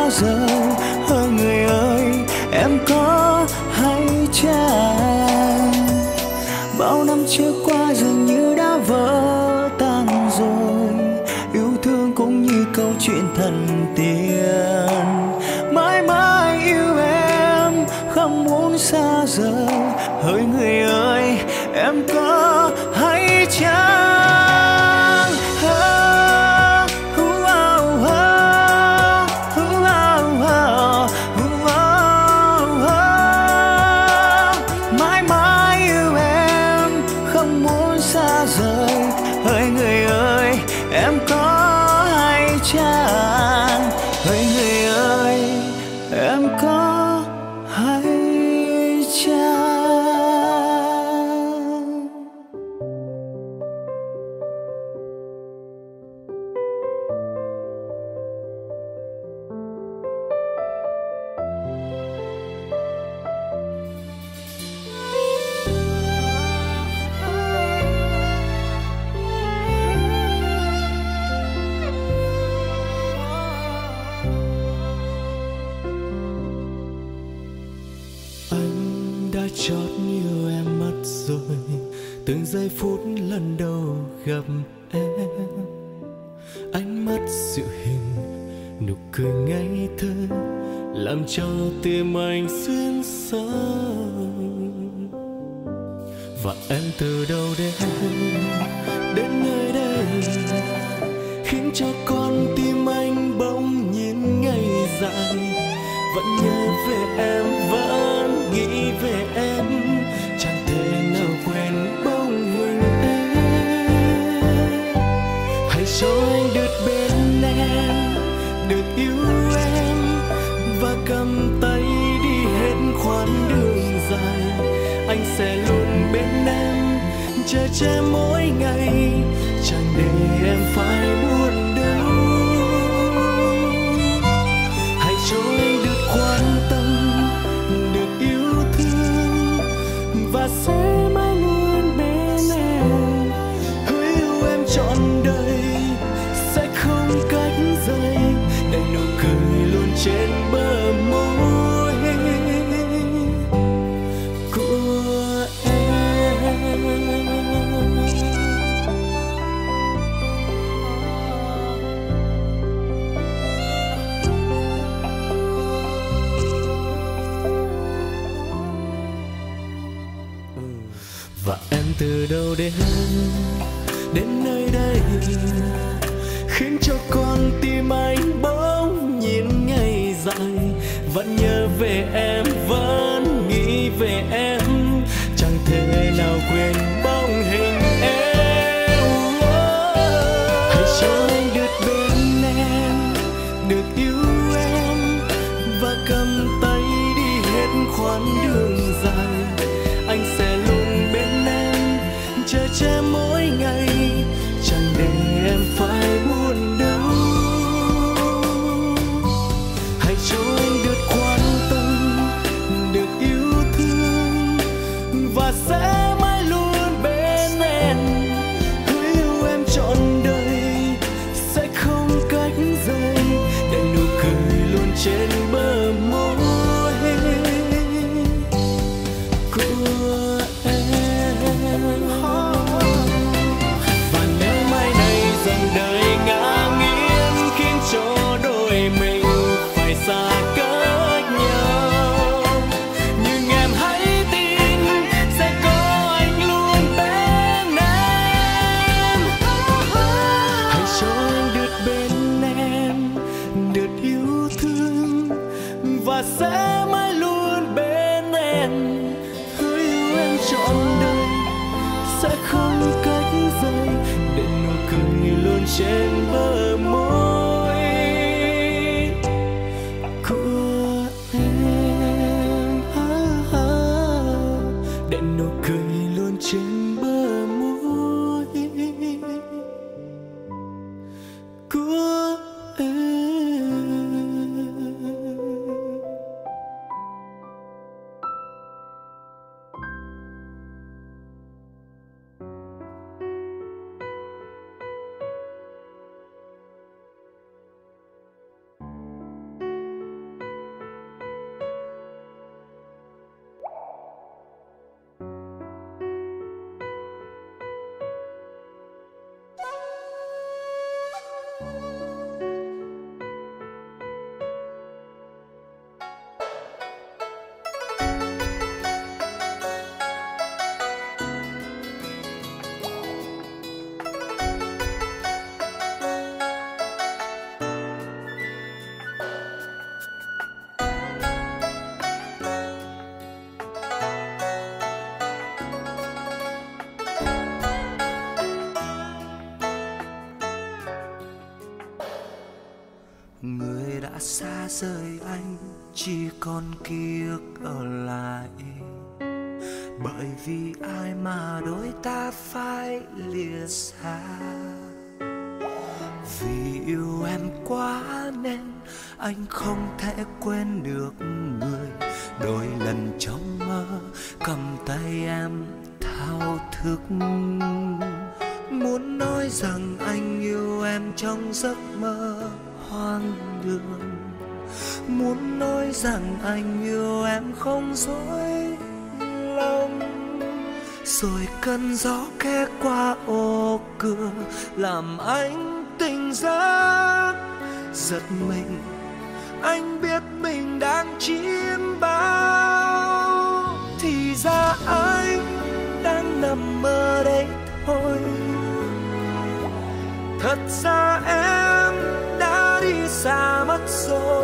sao rời. Hỡi người ơi, em có hay chăng bao năm trôi qua dường như đã vỡ tan rồi. Yêu thương cũng như câu chuyện thần tiên, mãi mãi yêu em không muốn xa rời. Hỡi người ơi, em có hay chăng mãi mãi yêu em không muốn xa rời. Hỡi người ơi, em có hay chăng? Hỡi người ơi, em có hay chăng? Anh đã chót yêu em mất rồi, từng giây phút lần đầu gặp em. Ánh mắt dịu hiền, nụ cười ngây thơ, làm cho tim anh xuyên sâu. Và em từ đâu đến nơi đây, khiến cho con tim anh bỗng nhiên ngây dại. Vẫn nhớ về em, vẫn nghĩ về em, chẳng thể nào quên bóng hình em. Hãy cho anh được bên em, được yêu em, và cầm tay đi hết quãng đường dài. Anh sẽ luôn bên em, chờ che mỗi ngày, chẳng để em phải buồn đâu. Hãy cho anh được quan tâm, được yêu thương, và sẽ mãi luôn bên em. Hứa yêu em trọn đời, sẽ không cách rời, để nụ cười luôn trên bờ môi của em. Và em từ đâu đến nơi đây, khiến cho con tim anh bỗng nhiên ngây dại. Vẫn nhớ về em, vẫn nghĩ về em, chẳng thể nào quên bóng hình em. Hãy cho anh được bên em, được yêu em, và cầm tay đi hết quãng đường dài. Anh sẽ luôn bên em, chờ che mỗi ngày, chẳng để em phải buồn đâu. Hãy cho anh được quan tâm, được yêu thương, và sẽ mãi luôn bên em. Hứa yêu em trọn đời, sẽ không cách rời, để nụ cười luôn trên bờ môi của em. Và nếu mai này dòng đời ngã nghiêng, khiến cho đôi mình phải xa cách nhau, nhưng em hãy tin sẽ có anh luôn bên em. Hãy cho anh được bên em, được yêu thương, và sẽ mãi luôn bên em. Hứa yêu em trọn đời, sẽ không cách rời, để nụ cười luôn trên bờ môi của em. Để nụ cười luôn trên bờ môi của em. xa rời anh, chỉ còn ký ức ở lại. Bởi vì ai mà đôi ta phải lìa xa. Vì yêu em quá nên anh không thể quên được người đôi lần trong mơ cầm tay em thao thức. Muốn nói rằng anh yêu em trong giấc mơ hoang đường, muốn nói rằng anh yêu em không dối lòng. Rồi cơn gió khẽ qua ô cửa làm anh tỉnh giấc. Giật mình anh biết mình đang chiêm bao, thì ra anh đang nằm mơ đây thôi. Thật ra em đã đi xa mất rồi.